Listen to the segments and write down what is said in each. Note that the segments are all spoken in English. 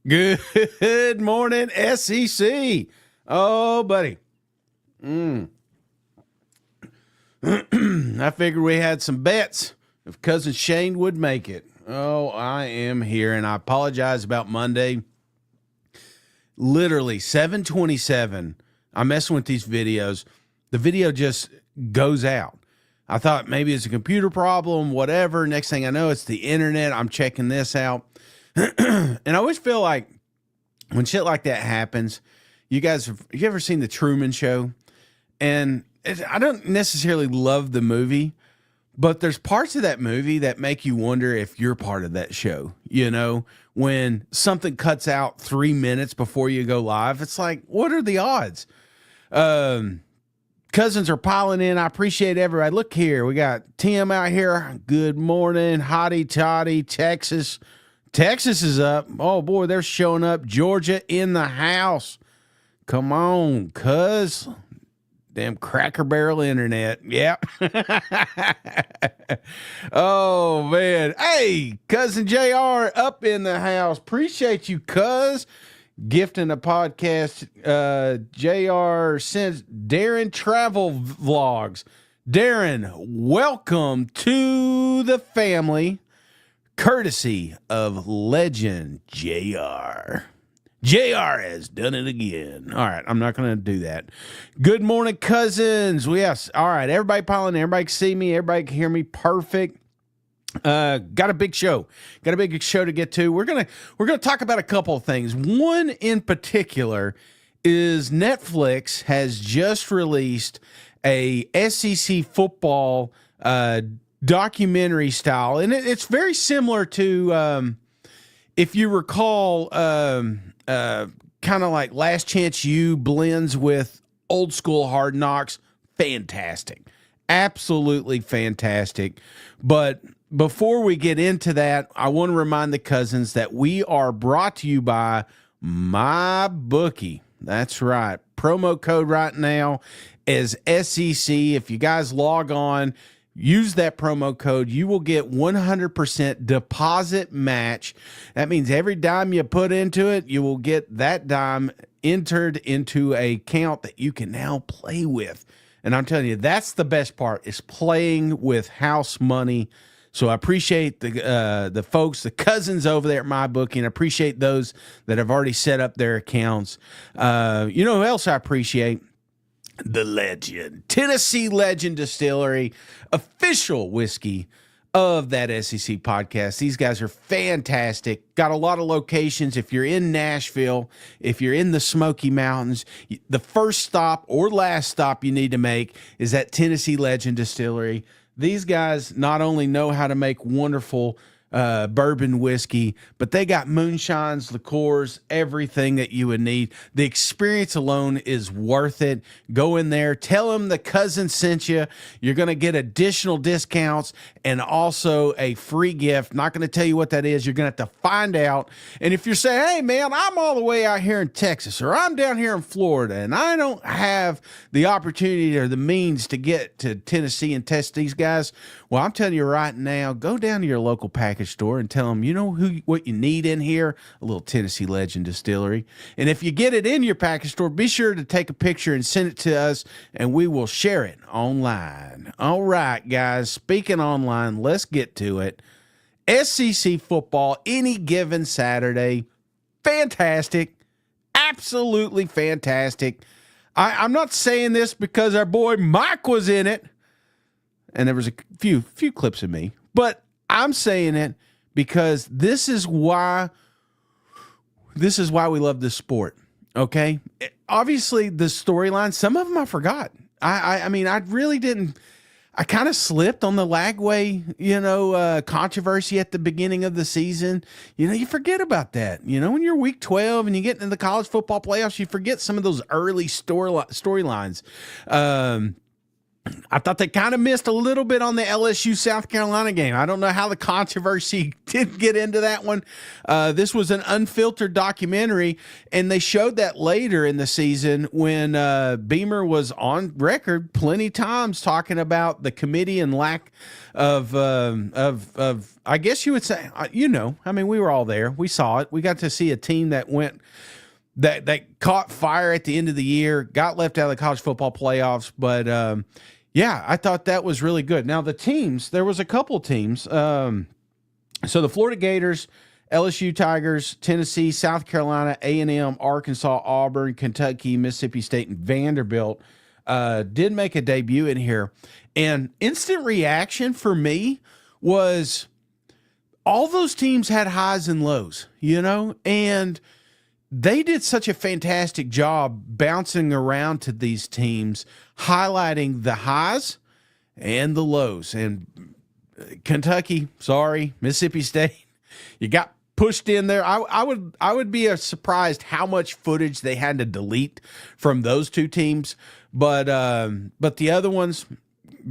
Good morning, SEC. Oh, buddy. I figured we had some bets if Cousin Shane would make it. Oh, I am here, and I apologize about Monday. Literally, 7:27. I'm messing with these videos. The video just goes out. I thought maybe it's a computer problem, whatever. Next thing I know, it's the internet. I'm checking this out. And I always feel like when shit like that happens, you ever seen The Truman Show? And I don't necessarily love the movie, but there's parts of that movie that make you wonder if you're part of that show. You know, when something cuts out 3 minutes before you go live, it's like, what are the odds? Cousins are piling in. I appreciate everybody. Look here. We got Tim out here. Good morning. Hotty toddy, Texas. Texas is up. Oh, boy, they're showing up. Georgia in the house. Come on, cuz. Damn Cracker Barrel internet. Yep. Oh, man. Hey, Cousin JR up in the house. Appreciate you, cuz. Gifting a podcast. JR sends Darren Travel Vlogs. Darren, welcome to the family. Courtesy of legend JR. JR has done it again. All right, I'm not going to do that. Good morning, cousins. Yes, all right, everybody piling in. Everybody can see me. Everybody can hear me. Perfect. Got a big show. Got a big show to get to. We're gonna talk about a couple of things. One in particular is Netflix has just released a SEC football documentary style, and it's very similar to if you recall kind of like Last Chance U blends with old school Hard Knocks. Fantastic, absolutely fantastic. But before we get into that, I want to remind the cousins that we are brought to you by MyBookie. That's right, promo code right now is SEC. If you guys log on, use that promo code, you will get 100% deposit match. That means every dime you put into it, you will get that dime entered into a account that you can now play with. And I'm telling you, that's the best part, is playing with house money. So I appreciate the folks, the cousins over there at MyBookie, and I appreciate those that have already set up their accounts. You know who else I appreciate? The legend, Tennessee Legend Distillery, official whiskey of that SEC podcast. These guys are fantastic. Got a lot of locations. If you're in Nashville, if you're in the Smoky Mountains, the first stop or last stop you need to make is at Tennessee Legend Distillery. These guys not only know how to make wonderful bourbon whiskey, but they got moonshines, liqueurs, everything that you would need. The experience alone is worth it. Go in there, tell them the cousin sent you. You're going to get additional discounts and also a free gift. Not going to tell you what that is. You're going to have to find out. And if you're saying, hey man, I'm all the way out here in Texas, or I'm down here in Florida, and I don't have the opportunity or the means to get to Tennessee and test these guys, well, I'm telling you right now, go down to your local package store and tell them, you know what you need in here? A little Tennessee Legend Distillery. And if you get it in your package store, be sure to take a picture and send it to us, and we will share it online. All right, guys, speaking online, let's get to it. SEC football, any given Saturday, fantastic, absolutely fantastic. I'm not saying this because our boy Mike was in it, and there was a few clips of me, but I'm saying it because this is why we love this sport. Okay, obviously the storyline, some of them I forgot. I mean, I really didn't. I kind of slipped on the Lagway, controversy at the beginning of the season. You forget about that. When you're week 12 and you get into the college football playoffs, you forget some of those early storylines. I thought they kind of missed a little bit on the LSU South Carolina game. I don't know how the controversy did get into that one. This was an unfiltered documentary, and they showed that later in the season when Beamer was on record plenty times talking about the committee and lack of I guess you would say, I mean, we were all there. We saw it. We got to see a team that went that caught fire at the end of the year, got left out of the college football playoffs, but yeah, I thought that was really good. Now, the teams, there was a couple teams. So the Florida Gators, LSU Tigers, Tennessee, South Carolina, A&M, Arkansas, Auburn, Kentucky, Mississippi State, and Vanderbilt did make a debut in here. And instant reaction for me was all those teams had highs and lows, and they did such a fantastic job bouncing around to these teams, highlighting the highs and the lows. And Kentucky, sorry, Mississippi State, you got pushed in there. I would be surprised how much footage they had to delete from those two teams. But the other ones,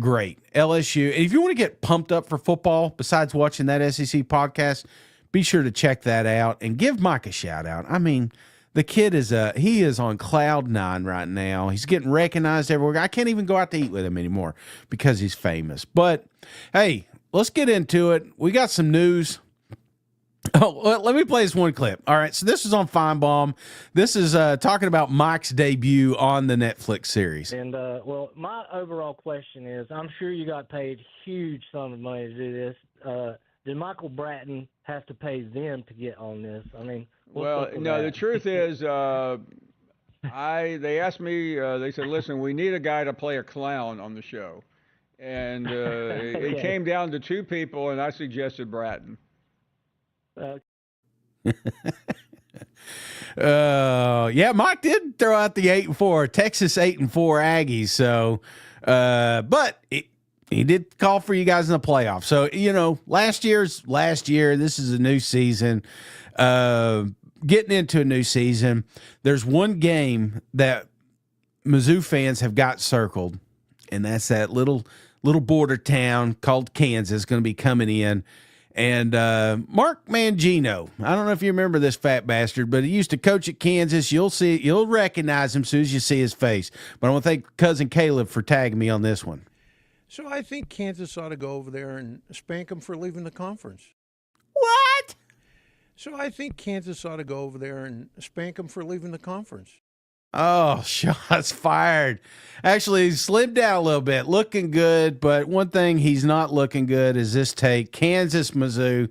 great. LSU. And if you want to get pumped up for football, besides watching that SEC podcast, be sure to check that out and give Mike a shout out. I mean, the kid he is on cloud nine right now. He's getting recognized everywhere. I can't even go out to eat with him anymore because he's famous. But hey, let's get into it. We got some news. Oh, let me play this one clip. All right, so this is on Feinbaum. This is talking about Mike's debut on the Netflix series. And, well, my overall question is, I'm sure you got paid huge sum of money to do this. Did Michael Bratton have to pay them to get on this? I mean, well, no, the truth is, they asked me, they said, listen, we need a guy to play a clown on the show. And okay. It came down to two people, and I suggested Bratton. Yeah, Mike did throw out the 8-4, Texas 8-4 Aggies. So, but he did call for you guys in the playoffs. So, last year. This is a new season. Getting into a new season. There's one game that Mizzou fans have got circled, and that's that little border town called Kansas going to be coming in. And Mark Mangino, I don't know if you remember this fat bastard, but he used to coach at Kansas. You'll recognize him as soon as you see his face. But I want to thank Cousin Caleb for tagging me on this one. So I think Kansas ought to go over there and spank them for leaving the conference. What? So I think Kansas ought to go over there and spank them for leaving the conference. Oh, shots fired. Actually, he slimmed down a little bit, looking good, but one thing he's not looking good is this take. Kansas, Mizzou.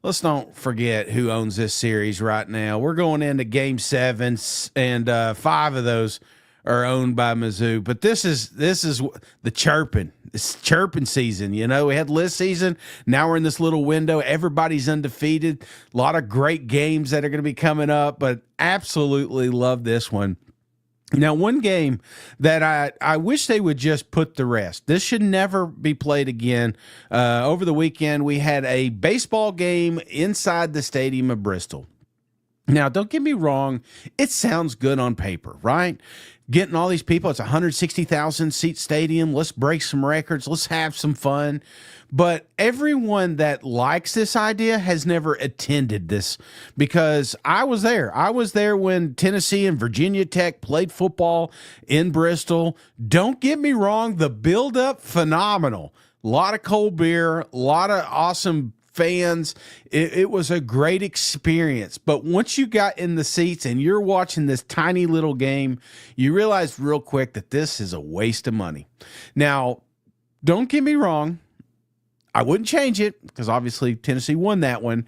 Let's don't forget who owns this series right now. We're going into Game 7, and 5 of those are owned by Mizzou. But this is the chirping. It's chirping season. We had list season. Now we're in this little window. Everybody's undefeated. A lot of great games that are going to be coming up, but absolutely love this one. Now, one game that I wish they would just put to rest. This should never be played again. Over the weekend, we had a baseball game inside the stadium of Bristol. Now, don't get me wrong. It sounds good on paper, right? Getting all these people, it's a 160,000 seat stadium. Let's break some records. Let's have some fun. But everyone that likes this idea has never attended this, because I was there. I was there when Tennessee and Virginia Tech played football in Bristol. Don't get me wrong. The build-up, phenomenal. A lot of cold beer, a lot of awesome fans. It was a great experience. But once you got in the seats and you're watching this tiny little game, you realize real quick that this is a waste of money. Now, don't get me wrong. I wouldn't change it because obviously Tennessee won that one.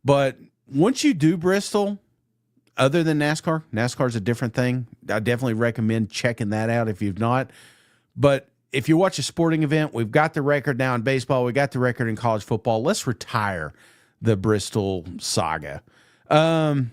But once you do Bristol, other than NASCAR is a different thing. I definitely recommend checking that out if you've not. But if you watch a sporting event, we've got the record now in baseball. We got the record in college football. Let's retire the Bristol saga.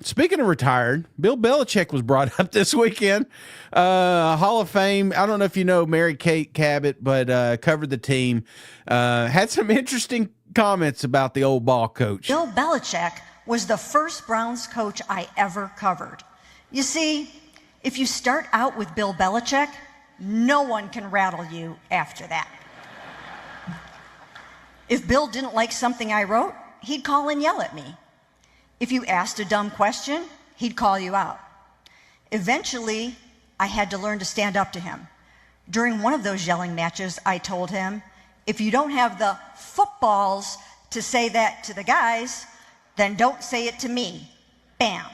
Speaking of retired, Bill Belichick was brought up this weekend. Hall of Fame. I don't know if you know Mary Kate Cabot, but covered the team. Had some interesting comments about the old ball coach. Bill Belichick was the first Browns coach I ever covered. You see, if you start out with Bill Belichick, no one can rattle you after that. If Bill didn't like something I wrote, he'd call and yell at me. If you asked a dumb question, he'd call you out. Eventually, I had to learn to stand up to him. During one of those yelling matches, I told him, if you don't have the footballs to say that to the guys, then don't say it to me. Bam.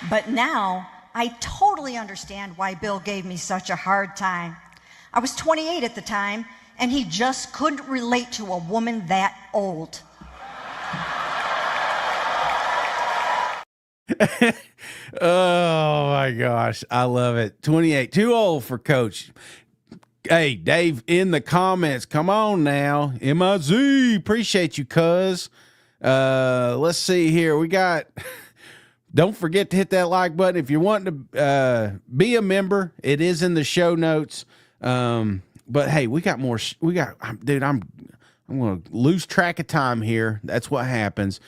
But now, I totally understand why Bill gave me such a hard time. I was 28 at the time, and he just couldn't relate to a woman that old. Oh my gosh, I love it. 28, too old for Coach. Hey, Dave, in the comments, come on now. MIZ, appreciate you, cuz. Let's see here. We got... Don't forget to hit that like button. If you're wanting to be a member, it is in the show notes. But hey, we got more. Dude, I'm going to lose track of time here. That's what happens.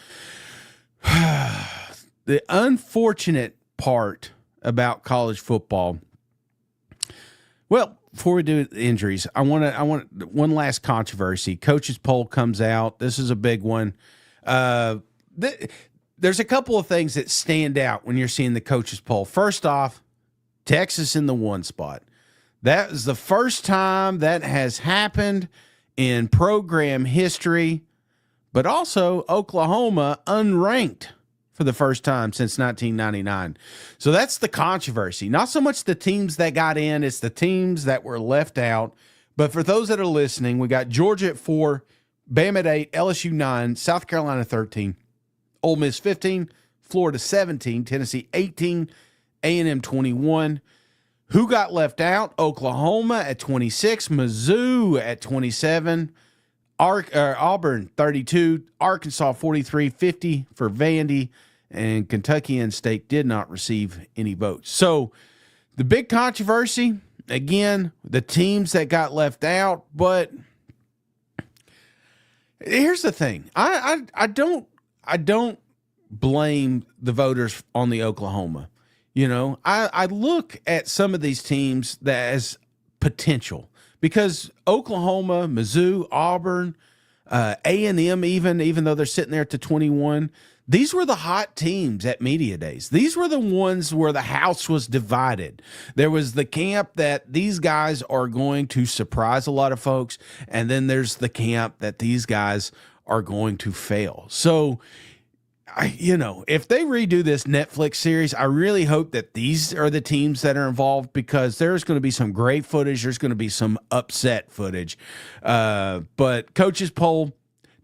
The unfortunate part about college football. Well, before we do injuries, I want one last controversy. Coaches poll comes out. This is a big one. There's a couple of things that stand out when you're seeing the coaches poll. First off, Texas in the 1 spot. That is the first time that has happened in program history, but also Oklahoma unranked for the first time since 1999. So that's the controversy. Not so much the teams that got in, it's the teams that were left out. But for those that are listening, we got Georgia at 4, Bama at 8, LSU 9, South Carolina 13. Ole Miss 15, Florida 17, Tennessee 18, A&M 21. Who got left out? Oklahoma at 26, Mizzou at 27, Auburn 32, Arkansas 43, 50 for Vandy, and Kentucky and State did not receive any votes. So the big controversy, again, the teams that got left out, but here's the thing. I don't blame the voters on the Oklahoma. You know, I look at some of these teams that as potential because Oklahoma, Mizzou, Auburn, A&M, even though they're sitting there at the 21, these were the hot teams at media days. These were the ones where the house was divided. There was the camp that these guys are going to surprise a lot of folks, and then there's the camp that these guys are going to fail. So, if they redo this Netflix series, I really hope that these are the teams that are involved because there's going to be some great footage. There's going to be some upset footage. But coaches poll,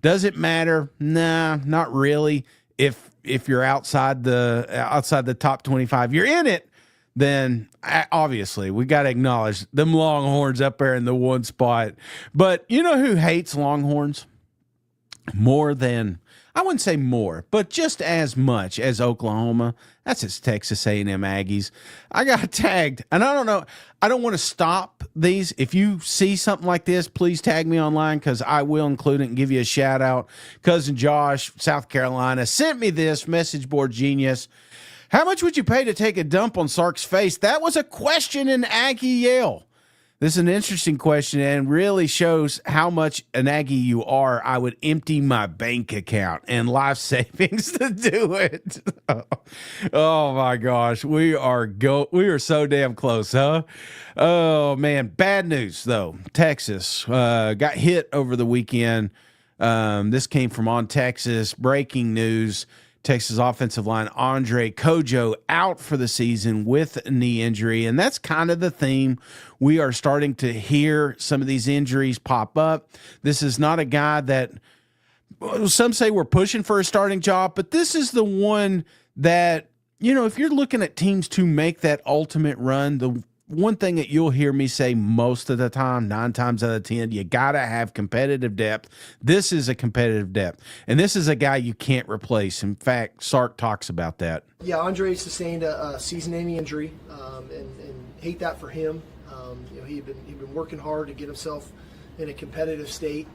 does it matter? Nah, not really. If you're outside the top 25, you're in it, then obviously we got to acknowledge them Longhorns up there in the 1 spot. But you know who hates Longhorns more than... I wouldn't say more, but just as much as Oklahoma. That's its Texas A&M Aggies. I got tagged, and I don't know. I don't want to stop these. If you see something like this, please tag me online because I will include it and give you a shout out. Cousin Josh, South Carolina, sent me this message board genius. How much would you pay to take a dump on Sark's face? That was a question in Aggie Yale. This is an interesting question and really shows how much an Aggie you are. I would empty my bank account and life savings to do it. Oh my gosh, we are so damn close, huh? Oh man, bad news though. Texas got hit over the weekend. This came from On Texas. Breaking news. Texas offensive line Andre Kojo out for the season with a knee injury. And that's kind of the theme. We are starting to hear some of these injuries pop up. This is not a guy that some say we're pushing for a starting job, but this is the one that, if you're looking at teams to make that ultimate run, the one thing that you'll hear me say most of the time, 9 times out of 10, you got to have competitive depth. This is a competitive depth. And this is a guy you can't replace. In fact, Sark talks about that. Yeah, Andre sustained a season-ending injury, and hate that for him. He'd been working hard to get himself in a competitive state.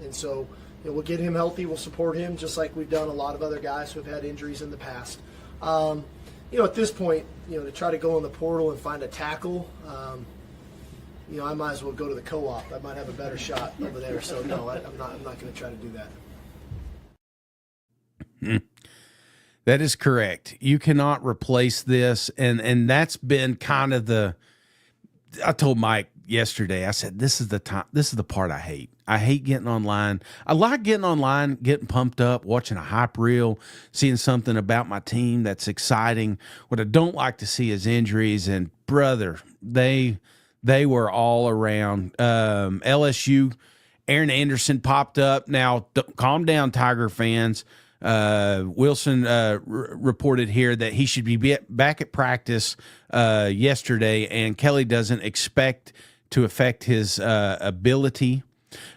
And so, we'll get him healthy. We'll support him just like we've done a lot of other guys who have had injuries in the past. At this point, to try to go in the portal and find a tackle, I might as well go to the co-op. I might have a better shot over there. So no, I'm not going to try to do that. That is correct. You cannot replace this, and that's been kind of I told Mike yesterday, I said, this is the part I hate. I hate getting online. I like getting online, getting pumped up, watching a hype reel, seeing something about my team that's exciting. What I don't like to see is injuries, and brother, they were all around. LSU, Aaron Anderson popped up. Now, calm down, Tiger fans. Wilson reported here that he should be back at practice yesterday, and Kelly doesn't expect to affect his ability.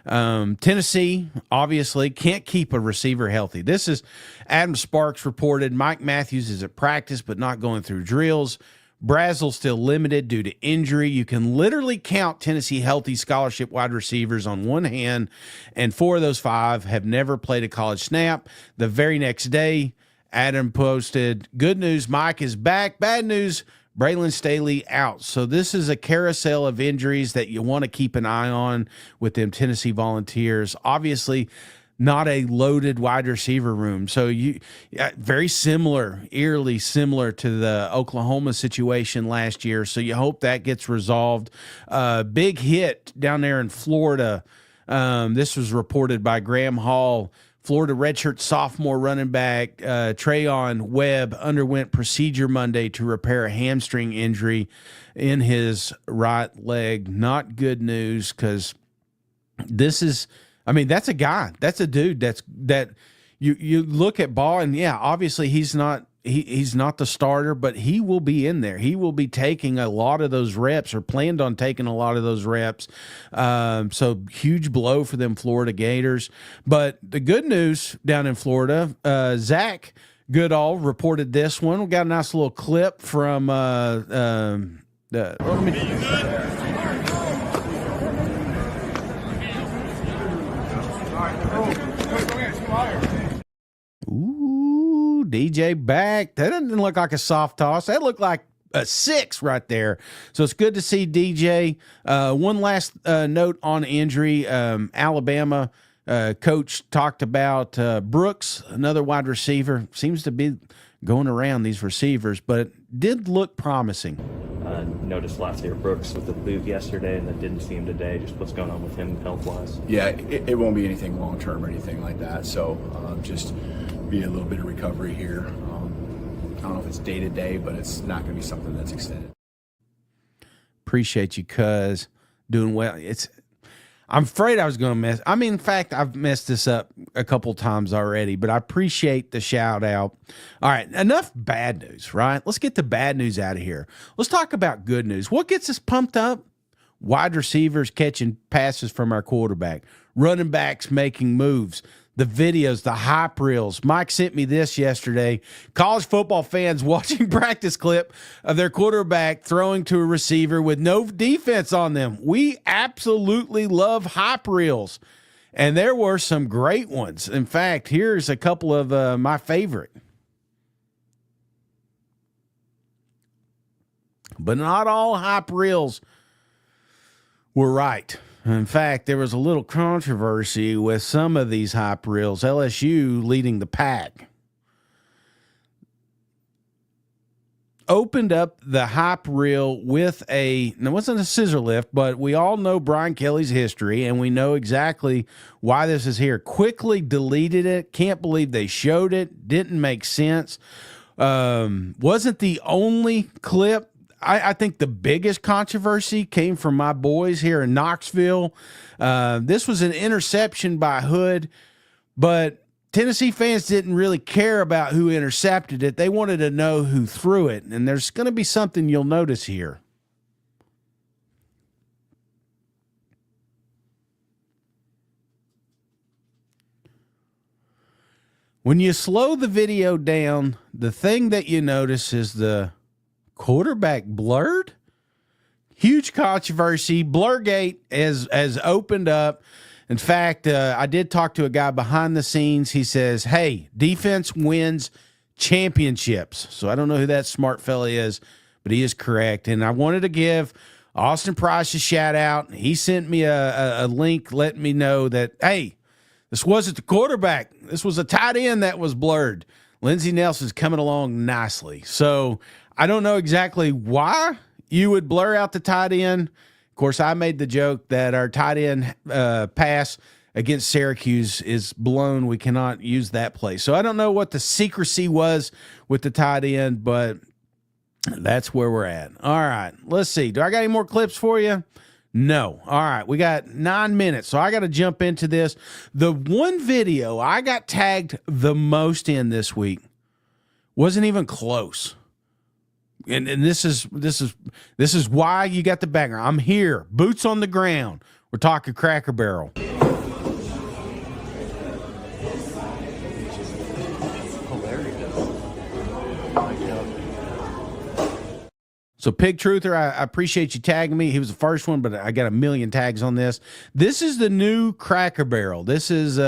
Tennessee obviously can't keep a receiver healthy. This is Adam Sparks reported. Mike Matthews is at practice but not going through drills. Brazel's still limited due to injury. You can literally count Tennessee healthy scholarship wide receivers on one hand, and 4 of those 5 have never played a college snap. The very next day, Adam posted, good news, Mike is back. Bad news, Braylon Staley out. So this is a carousel of injuries that you want to keep an eye on with them Tennessee Volunteers. Obviously, not a loaded wide receiver room. So very similar, eerily similar to the Oklahoma situation last year. So you hope that gets resolved. Big hit down there in Florida. This was reported by Graham Hall. Florida redshirt sophomore running back Trayon Webb underwent procedure Monday to repair a hamstring injury in his right leg. Not good news, because this is, that's a guy. That's a dude that you look at ball, and yeah, obviously he's not the starter, but he will be in there. He will be taking a lot of those reps, or planned on taking a lot of those reps. So huge blow for them Florida Gators. But the good news down in Florida, Zach Goodall reported this one. We got a nice little clip from Ooh, DJ back. That doesn't look like a soft toss. That looked like a 6 right there. So it's good to see DJ. One last note on injury. Alabama coach talked about Brooks, another wide receiver. Seems to be going around these receivers, but it did look promising. Noticed last year Brooks with the boot yesterday, and then didn't see him today. Just what's going on with him health-wise? Yeah, it won't be anything long-term or anything like that. So just be a little bit of recovery here. I don't know if it's day-to-day, but it's not going to be something that's extended. Appreciate you, cuz. Doing well. I'm afraid I was going to mess. In fact, I've messed this up a couple times already, but I appreciate the shout out. All right, enough bad news, right? Let's get the bad news out of here. Let's talk about good news. What gets us pumped up? Wide receivers catching passes from our quarterback, running backs making moves, the videos, the hype reels. Mike sent me this yesterday. College football fans watching practice clip of their quarterback throwing to a receiver with no defense on them. We absolutely love hype reels, and there were some great ones. In fact, here's a couple of my favorite. But not all hype reels were right. In fact, there was a little controversy with some of these hype reels. LSU leading the pack opened up the hype reel with it wasn't a scissor lift, but we all know Brian Kelly's history, and we know exactly why this is here. Quickly deleted it. Can't believe they showed it. Didn't make sense. Wasn't the only clip. I think the biggest controversy came from my boys here in Knoxville. This was an interception by Hood, but Tennessee fans didn't really care about who intercepted it. They wanted to know who threw it, and there's going to be something you'll notice here. When you slow the video down, the thing that you notice is the quarterback blurred. Huge controversy. Blurgate has opened up. In fact, I did talk to a guy behind the scenes. He says, hey, defense wins championships. So I don't know who that smart fella is, but he is correct. And I wanted to give Austin Price a shout out. He sent me a link letting me know that, hey, this wasn't the quarterback. This was a tight end that was blurred. Lindsey Nelson's coming along nicely. So I don't know exactly why you would blur out the tight end. Of course, I made the joke that our tight end pass against Syracuse is blown. We cannot use that play. So I don't know what the secrecy was with the tight end, but that's where we're at. All right, let's see. Do I got any more clips for you? No. All right, we got 9 minutes, so I got to jump into this. The one video I got tagged the most in this week wasn't even close. And this is why you got the banger. I'm here, boots on the ground. We're talking Cracker Barrel. So Pig Truther, I appreciate you tagging me. He was the first one, but I got a million tags on this. This is the new Cracker Barrel. This is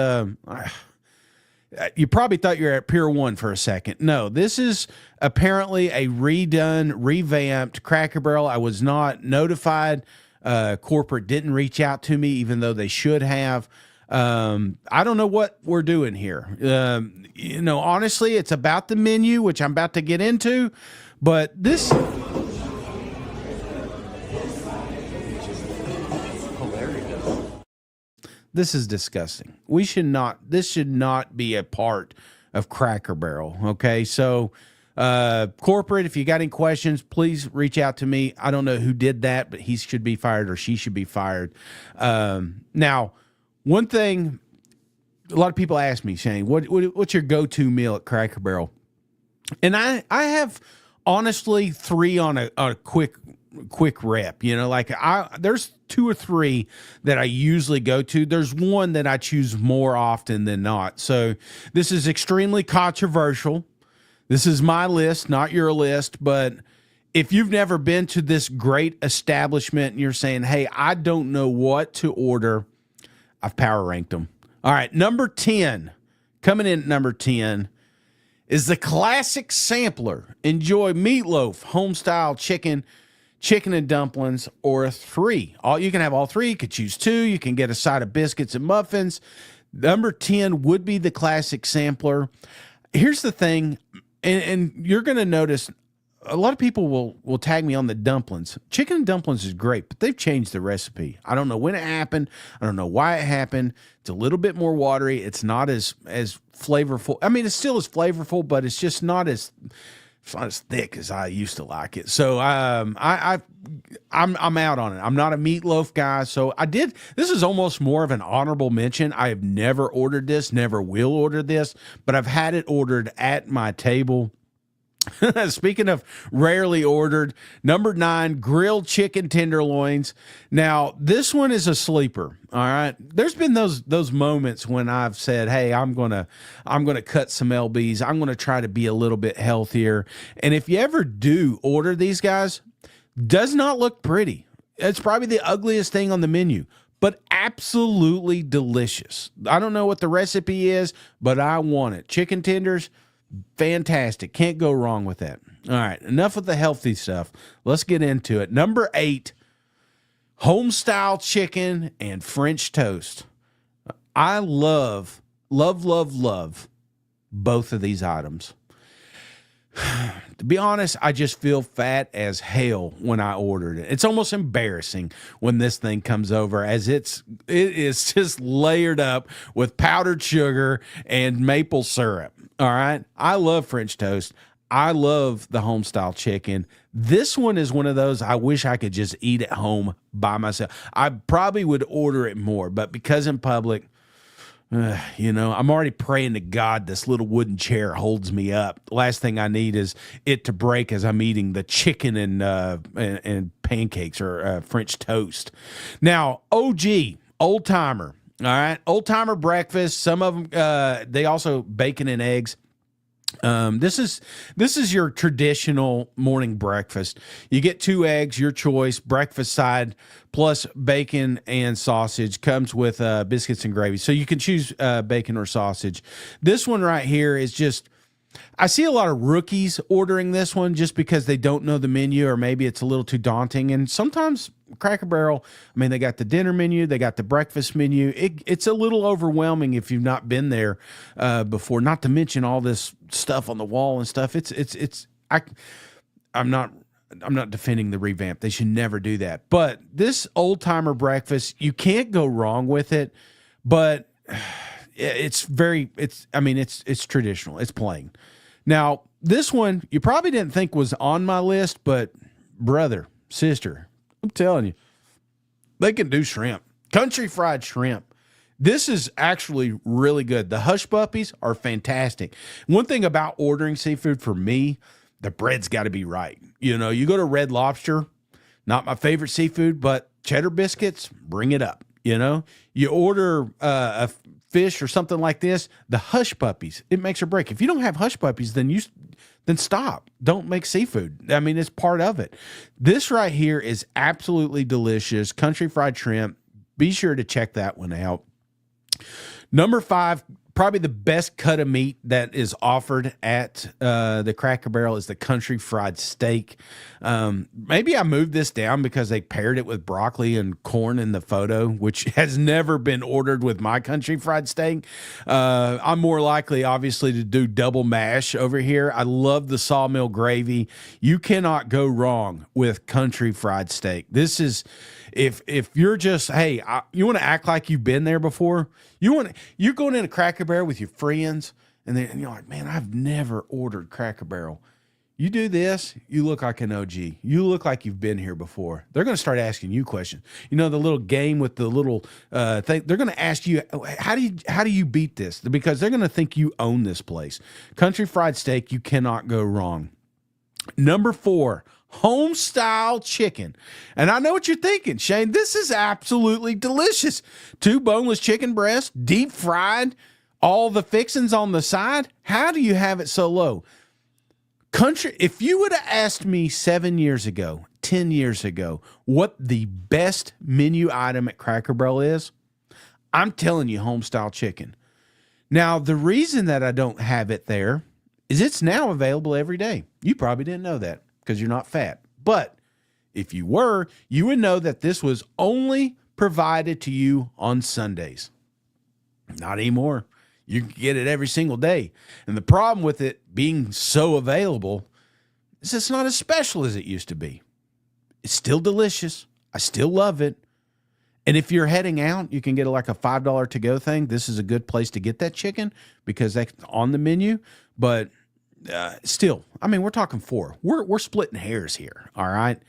you probably thought you were at Pier 1 for a second. No, this is apparently a redone, revamped Cracker Barrel. I was not notified. Corporate didn't reach out to me, even though they should have. I don't know what we're doing here. Honestly, it's about the menu, which I'm about to get into, but this... This is disgusting. This should not be a part of Cracker Barrel. Okay. So, corporate, if you got any questions, please reach out to me. I don't know who did that, but he should be fired or she should be fired. Now, one thing, a lot of people ask me, Shane, what's your go-to meal at Cracker Barrel? And I have honestly 3 on a quick rep, there's 2 or 3 that I usually go to. There's one that I choose more often than not. So this is extremely controversial. This is my list, not your list. But if you've never been to this great establishment and you're saying, hey, I don't know what to order, I've power ranked them. All right. Number 10, coming in at number 10 is the classic sampler. Enjoy meatloaf, home-style chicken and dumplings, or 3. You can have all 3. You could choose 2. You can get a side of biscuits and muffins. Number 10 would be the classic sampler. Here's the thing, and you're going to notice a lot of people will tag me on the dumplings. Chicken and dumplings is great, but they've changed the recipe. I don't know when it happened. I don't know why it happened. It's a little bit more watery. It's not as flavorful. I mean, it's still as flavorful, but it's just not as thick as I used to like it. So I'm out on it. I'm not a meatloaf guy. So this is almost more of an honorable mention. I have never ordered this, never will order this, but I've had it ordered at my table. Speaking of rarely ordered, number 9, grilled chicken tenderloins. Now, this one is a sleeper. All right. There's been those moments when I've said, hey, I'm gonna cut some LBs. I'm gonna try to be a little bit healthier. And if you ever do order these guys, does not look pretty. It's probably the ugliest thing on the menu, but absolutely delicious. I don't know what the recipe is, but I want it. Chicken tenders, fantastic. Can't go wrong with that. All right, enough of the healthy stuff. Let's get into it. Number 8, home-style chicken and French toast. I love both of these items. To be honest, I just feel fat as hell when I ordered it. It's almost embarrassing when this thing comes over, as it is just layered up with powdered sugar and maple syrup. All right. I love French toast. I love the home style chicken. This one is one of those I wish I could just eat at home by myself. I probably would order it more, but because in public, I'm already praying to God this little wooden chair holds me up. The last thing I need is it to break as I'm eating the chicken and pancakes or French toast. Now, OG, old timer. All right, old timer breakfast. Some of them, they also bacon and eggs. This is your traditional morning breakfast. You get 2 eggs, your choice, breakfast side, plus bacon and sausage. Comes with biscuits and gravy, so you can choose bacon or sausage. This one right here is just. I see a lot of rookies ordering this one just because they don't know the menu, or maybe it's a little too daunting. And sometimes Cracker Barrel, I mean, they got the dinner menu, they got the breakfast menu. It's a little overwhelming if you've not been there before. Not to mention all this stuff on the wall and stuff. I'm not defending the revamp. They should never do that. But this old timer breakfast, you can't go wrong with it. But it's traditional. It's plain. Now, this one you probably didn't think was on my list, but brother, sister, I'm telling you, they can do shrimp. Country fried shrimp. This is actually really good. The hush puppies are fantastic. One thing about ordering seafood for me, the bread's got to be right. You know, you go to Red Lobster, not my favorite seafood, but cheddar biscuits, bring it up. You know, you order a fish or something like this, the hush puppies, it makes or break. If you don't have hush puppies, then stop. Don't make seafood. I mean, it's part of it. This right here is absolutely delicious. Country fried shrimp. Be sure to check that one out. Number 5, probably the best cut of meat that is offered at the Cracker Barrel is the country fried steak. Maybe I moved this down because they paired it with broccoli and corn in the photo, which has never been ordered with my country fried steak. I'm more likely, obviously, to do double mash over here. I love the sawmill gravy. You cannot go wrong with country fried steak. This is... If you're just, hey, you want to act like you've been there before, you're going in a Cracker Barrel with your friends, and then you're like, man, I've never ordered Cracker Barrel. You do this, you look like an OG. You look like you've been here before. They're going to start asking you questions. You know, the little game with the little thing. They're going to ask you, how do you beat this? Because they're going to think you own this place. Country fried steak, you cannot go wrong. Number 4. Home style chicken. And I know what you're thinking, Shane. This is absolutely delicious. 2 boneless chicken breasts, deep fried, all the fixings on the side. How do you have it so low? If you would have asked me 7 years ago, 10 years ago, what the best menu item at Cracker Barrel is, I'm telling you, home style chicken. Now, the reason that I don't have it there is it's now available every day. You probably didn't know that, because you're not fat. But if you were, you would know that this was only provided to you on Sundays. Not anymore. You can get it every single day. And the problem with it being so available is it's not as special as it used to be. It's still delicious. I still love it. And if you're heading out, you can get like a $5 to-go thing. This is a good place to get that chicken because that's on the menu. But still, I mean, we're talking 4. We're splitting hairs here, all right?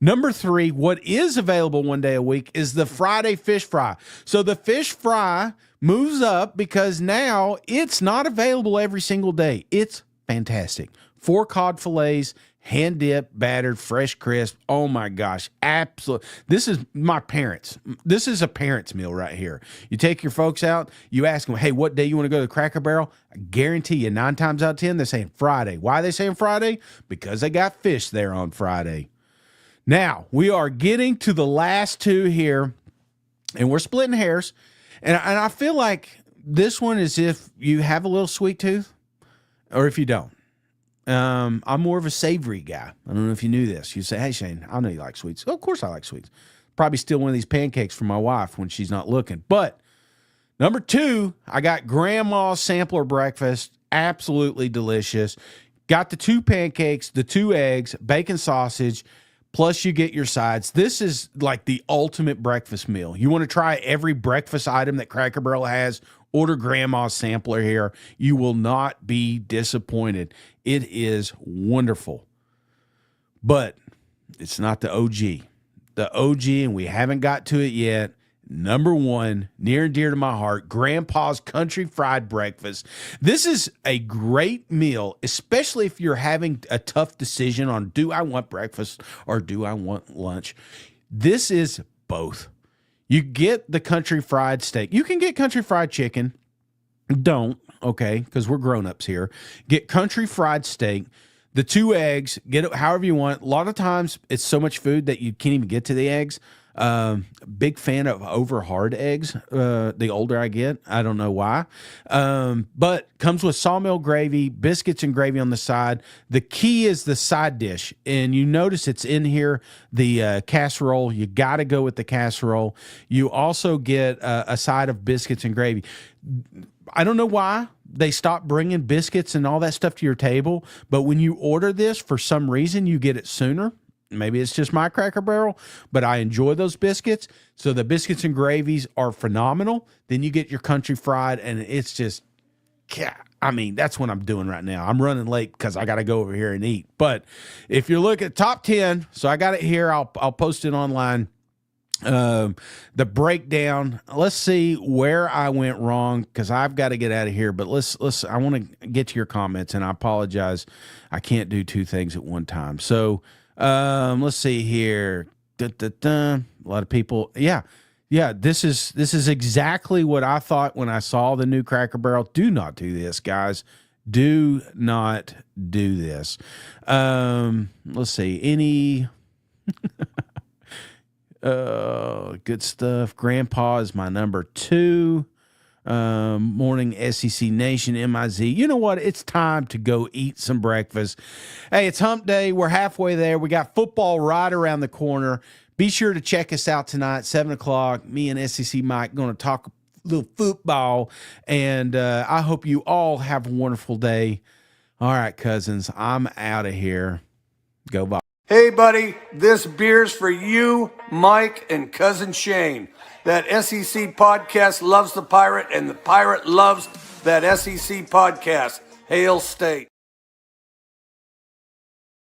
Number 3, what is available one day a week is the Friday fish fry. So the fish fry moves up because now it's not available every single day. It's fantastic. 4 cod fillets, hand dipped, battered, fresh, crisp. Oh my gosh, absolutely. This is my parents. This is a parent's meal right here. You take your folks out, you ask them, hey, what day you want to go to Cracker Barrel? I guarantee you 9 times out of 10, they're saying Friday. Why are they saying Friday? Because they got fish there on Friday. Now, we are getting to the last 2 here, and we're splitting hairs. And I feel like this one is if you have a little sweet tooth or if you don't. I'm more of a savory guy. I don't know if you knew this. You say, hey, Shane, I know you like sweets. Oh, of course I like sweets. Probably steal one of these pancakes from my wife when she's not looking. But number 2, I got Grandma's Sampler Breakfast. Absolutely delicious. Got the 2 pancakes, the 2 eggs, bacon sausage, plus you get your sides. This is like the ultimate breakfast meal. You want to try every breakfast item that Cracker Barrel has, order Grandma's Sampler here. You will not be disappointed. It is wonderful. But it's not the OG. The OG, and we haven't got to it yet. Number 1, near and dear to my heart, Grandpa's Country Fried Breakfast. This is a great meal, especially if you're having a tough decision on do I want breakfast or do I want lunch. This is both. You get the country fried steak. You can get country fried chicken. Don't, okay, because we're grown-ups here. Get country fried steak, the 2 eggs, get it however you want. A lot of times it's so much food that you can't even get to the eggs. Big fan of over hard eggs. The older I get, I don't know why. But comes with sawmill gravy, biscuits and gravy on the side. The key is the side dish, and you notice it's in here, the casserole. You got to go with the casserole. You also get a side of biscuits and gravy. I don't know why they stopped bringing biscuits and all that stuff to your table, but when you order this, for some reason, you get it sooner. Maybe it's just my Cracker Barrel, but I enjoy those biscuits. So the biscuits and gravies are phenomenal. Then you get your country fried, and it's just, I mean, that's what I'm doing right now. I'm running late because I got to go over here and eat. But if you're looking at top 10, so I got it here. I'll post it online. The breakdown. Let's see where I went wrong because I've got to get out of here. But let's. I want to get to your comments, and I apologize. I can't do 2 things at one time. So. Let's see here. A lot of people. Yeah. This is exactly what I thought when I saw the new Cracker Barrel. Do not do this, guys. Do not do this. Let's see. Any. Good stuff. Grandpa is my number 2. Morning SEC Nation MIZ. You know what? It's time to go eat some breakfast. Hey, it's hump day. We're halfway there. We got football right around the corner. Be sure to check us out tonight, 7 o'clock. Me and SEC Mike going to talk a little football. And I hope you all have a wonderful day. All right, cousins, I'm out of here. Go bye. Hey, buddy, this beer's for you, Mike, and Cousin Shane. That SEC podcast loves the Pirate, and the Pirate loves that SEC podcast. Hail State.